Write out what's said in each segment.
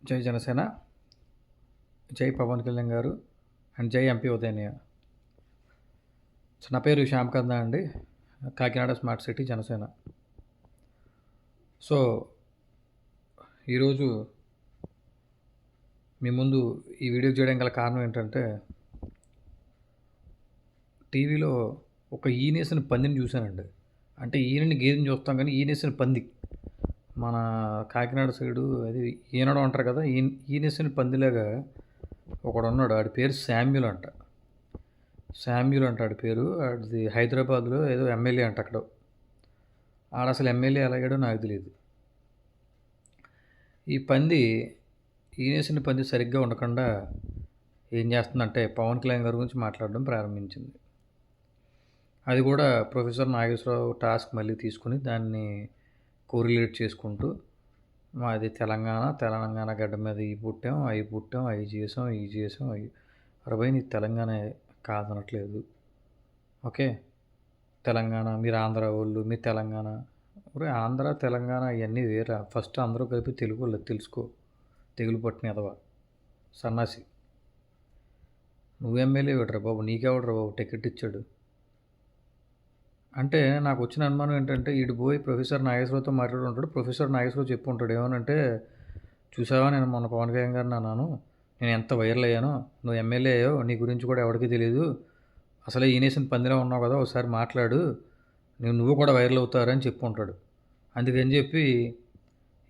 జై జనసేన, జై పవన్ కళ్యాణ్ గారు అండ్ జై ఎంపీ ఉదయనియ. సో నా పేరు శ్యామకంద అండి, Kakinada smart city Janasena. So ఈరోజు మీ ముందు ఈ వీడియో చేయడం గల కారణం ఏంటంటే, టీవీలో ఒక ఈనేసిన పందిని చూశానండి. అంటే ఈనని గేదెని చూస్తాం కానీ ఈనేసిన పంది మన కాకినాడ సైడు అది ఈనడం అంటారు కదా, ఈనేసిన పందిలాగా ఒకడున్నాడు. ఆడి పేరు శామ్యుల్ అంట. ఆడి పేరు. ఆడిది హైదరాబాద్లో ఏదో ఎమ్మెల్యే అంట అక్కడ. ఆడ అసలు ఎమ్మెల్యే ఎలాగాడో నాకు తెలియదు. ఈ పంది ఈనేసిన పంది సరిగ్గా ఉండకుండా ఏం చేస్తుందంటే పవన్ కళ్యాణ్ గారి గురించి మాట్లాడడం ప్రారంభించింది. అది కూడా ప్రొఫెసర్ నాగేశ్వరరావు టాస్క్ మళ్ళీ తీసుకుని దాన్ని కోరిలేట్ చేసుకుంటూ మాది తెలంగాణ గడ్డ మీద అవి పుట్టాం అవి చేసాం అరవై నీ తెలంగాణ కాదనట్లేదు. ఓకే, తెలంగాణ మీరు ఆంధ్ర వాళ్ళు, మీ తెలంగాణ ఆంధ్ర తెలంగాణ ఇవన్నీ వేరే. ఫస్ట్ అందరూ కలిపి తెలుగు వాళ్ళు తెలుసుకో. తెగులు పట్టిన ఎదవా సన్నాసి. నువ్వు ఎమ్మెల్యే విడరా బాబు, నీకెవడరా బాబు టికెట్ ఇచ్చాడు అంటే? నాకు వచ్చిన అనుమానం ఏంటంటే, ఈడు పోయి ప్రొఫెసర్ నాగేశ్వరరావుతో మాట్లాడుంటాడు. ప్రొఫెసర్ నాగేశ్వరరావు చెప్పు ఉంటాడు ఏమనంటే, చూసావా నేను మొన్న పవన్ కళ్యాణ్ గారిని అన్నాను, నేను ఎంత వైరల్ అయ్యానో, నువ్వు ఎమ్మెల్యే అయ్యో, నీ గురించి కూడా ఎవరికి తెలియదు, అసలే ఈనేసిన పందిలో ఉన్నావు కదా, ఒకసారి మాట్లాడు, నువ్వు కూడా వైరల్ అవుతారని చెప్పు ఉంటాడు. అందుకని చెప్పి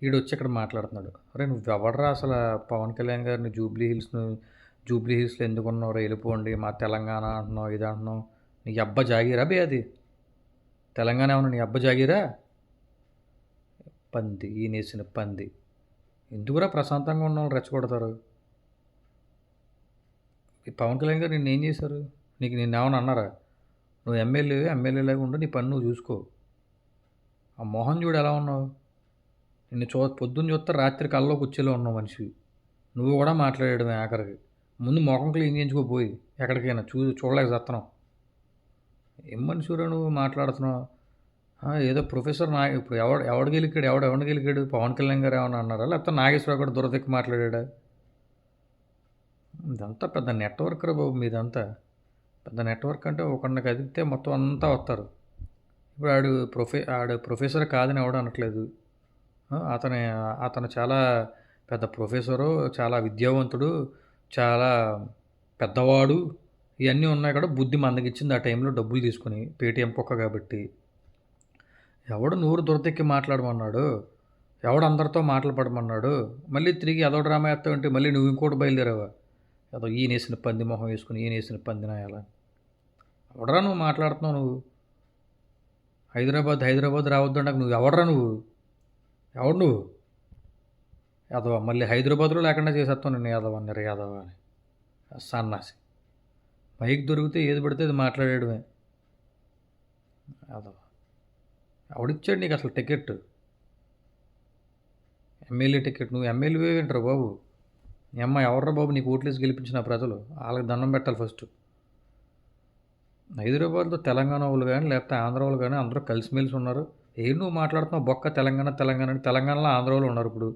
ఈడు వచ్చి ఇక్కడ మాట్లాడుతున్నాడు. అరే నువ్వు ఎవడరా అసలు పవన్ కళ్యాణ్ గారిని జూబ్లీ హిల్స్లో ఎందుకు ఉన్నావు, వెళ్ళిపోండి మా తెలంగాణ అంటున్నావు, ఇది అంటున్నావు, నీకు అబ్బా జాగిరా బే అది తెలంగాణ ఏమన్నా నీ అబ్బ జాగిరా? పంది ఈనేసిన పంది. ఎందుకురా ప్రశాంతంగా ఉన్న వాళ్ళు రెచ్చగొడతారు? ఈ పవన్ కళ్యాణ్ గారు నిన్ను ఏం చేశారు? నిన్నేమన్నా అన్నారా? నువ్వు ఎమ్మెల్యేలాగా ఉండు, నీ పని నువ్వు చూసుకో. ఆ మోహన్ చూడు ఎలా ఉన్నావు? నిన్ను పొద్దున్న చూస్తే రాత్రి కల్లో కూర్చోలో ఉన్నావు మనిషి. నువ్వు కూడా మాట్లాడేయడమే ఆఖరికి. ముందు మొఖం క్లీన్ చేయించుకోపోయి ఎక్కడికైనా చూడలేక చేస్తున్నావు. ఏం మనిషిరా నువ్వు మాట్లాడుతున్నావు? ఏదో ప్రొఫెసర్ ఇప్పుడు ఎవడు గెలికాడు? పవన్ కళ్యాణ్ గారు ఏమన్నా అన్నారా, లేకపోతే నాగేశ్వరరావు కూడా దురదెక్కి మాట్లాడా? ఇదంతా పెద్ద నెట్వర్క్ రా బాబు మీదంతా. పెద్ద నెట్వర్క్ అంటే ఒకరిని కదిపితే మొత్తం అంతా వస్తారు. ఇప్పుడు ఆడు ప్రొఫెసర్ కాదని ఎవడు అనట్లేదు. అతను చాలా పెద్ద ప్రొఫెసరు, చాలా విద్యావంతుడు, చాలా పెద్దవాడు, ఇవన్నీ ఉన్నాయి కూడా. బుద్ధి మందగిచ్చింది ఆ టైంలో డబ్బులు తీసుకుని, పేటీఎం కుక్క కాబట్టి. ఎవడు నూరు దొరతెక్కి మాట్లాడమన్నాడు? ఎవడు అందరితో మాట్లాడమన్నాడు? మళ్ళీ తిరిగి ఏదో డ్రామా వేస్తావంటే మళ్ళీ నువ్వు ఇంకోటి బయలుదేరావా? ఏదో ఈయనేసిన పంది మొహం వేసుకుని ఈయనేసిన పందినా ఎలా? ఎవడరా నువ్వు మాట్లాడుతున్నావు? నువ్వు హైదరాబాద్ రావద్దు అంటే నువ్వు ఎవడరా? ఎవడు నువ్వు? యాదవ మళ్ళీ హైదరాబాద్లో లేకుండా చేసేస్తావు నేను యాదవ అని సన్నాసి. మైక్ దొరికితే ఏది పడితే అది మాట్లాడేయడమే. యాదవ ఎవడిచ్చాడు నీకు అసలు టికెట్? MLA ticket? నువ్వు ఎమ్మెల్యే ఏంటరా బాబు? నీ అమ్మ ఎవర్రా బాబు నీకు ఓట్లేసి గెలిపించిన ప్రజలు? వాళ్ళకి దండం పెట్టాలి ఫస్ట్. హైదరాబాద్లో తెలంగాణ వాళ్ళు కానీ లేకపోతే ఆంధ్ర వాళ్ళు కానీ అందరూ కలిసిమెలిసి ఉన్నారు. ఏం నువ్వు మాట్లాడుతున్నావు బొక్క? తెలంగాణలో ఆంధ్ర వాళ్ళు ఉన్నారు ఇప్పుడు.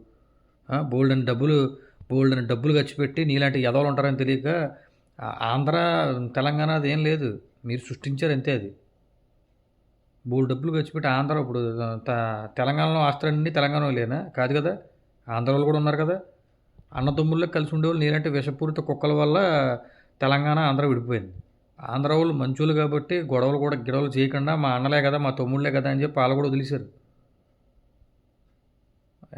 బోల్డ్ అని డబ్బులు ఖర్చు పెట్టి నీలాంటి ఎదవలు ఉంటారని తెలియక ఆంధ్ర తెలంగాణ అది ఏం లేదు, మీరు సృష్టించారు అంతే. అది బోల్డ్ డబ్బులు ఖర్చు పెట్టి ఆంధ్ర ఇప్పుడు తెలంగాణలో ఆస్తులన్నీ తెలంగాణ వాళ్ళేనా? కాదు కదా, ఆంధ్ర వాళ్ళు కూడా ఉన్నారు కదా. అన్నదమ్ముల్లో కలిసి ఉండేవాళ్ళు నీలాంటి విషపూరిత కుక్కల వల్ల తెలంగాణ ఆంధ్ర విడిపోయింది. ఆంధ్ర వాళ్ళు మంచోళ్ళు కాబట్టి గిడవలు చేయకుండా మా అన్నలే కదా మా తమ్ముళ్ళే కదా అని చెప్పి వాళ్ళు కూడా వదిలేశారు.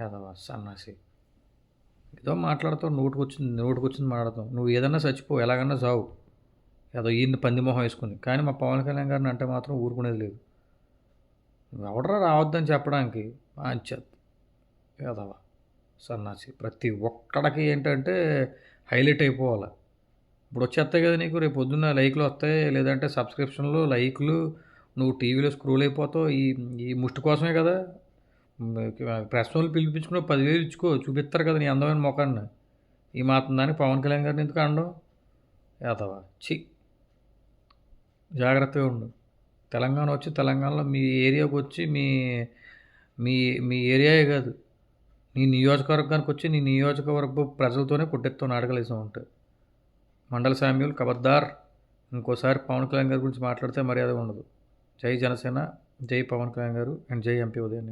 ఏదవా సన్నాసి. ఏదో మాట్లాడతావు, నోటుకొచ్చింది మాట్లాడతావు. నువ్వు ఏదన్నా చచ్చిపో, ఎలాగన్నా చావు, ఏదో ఈయన్ని పందిమొహం వేసుకుని. కానీ మా పవన్ కళ్యాణ్ గారిని అంటే మాత్రం ఊరుకునేది లేదు. నువ్వు ఎవడరా రావద్దని చెప్పడానికి? అంచేది ఏదవా సన్నాసి. ప్రతి ఒక్కడికి ఏంటంటే హైలైట్ అయిపోవాలి. ఇప్పుడు వచ్చేస్తాయి కదా నీకు, రేపు పొద్దున్న లైక్లు వస్తాయి, లేదంటే సబ్స్క్రిప్షన్లు, లైక్లు, నువ్వు టీవీలో స్క్రోల్ అయిపోతావు. ఈ ముష్టి కోసమే కదా. ప్రెస్ వాళ్ళు పిలిపించుకుని 10,000 ఇచ్చుకో, చూపిస్తారు కదా నీ అందమైన ముఖాన్ని. ఈ మాత్రం దానికి పవన్ కళ్యాణ్ గారిని ఎందుకు అనడం? ఏదవా చి. జాగ్రత్తగా ఉండు. తెలంగాణలో మీ ఏరియాకి వచ్చి మీ మీ ఏరియాయే కాదు, నీ నియోజకవర్గానికి వచ్చి నీ నియోజకవర్గ ప్రజలతోనే కొట్టెత్తావు నాటకాలు వేసావు ఉంటాయి. మండల శామ్యూల్ కబద్దార్, ఇంకోసారి పవన్ కళ్యాణ్ గారి గురించి మాట్లాడితే మర్యాద ఉండదు. జై జనసేన, జై పవన్ కళ్యాణ్ గారు అండ్ జై ఎంపీ ఉదయన్.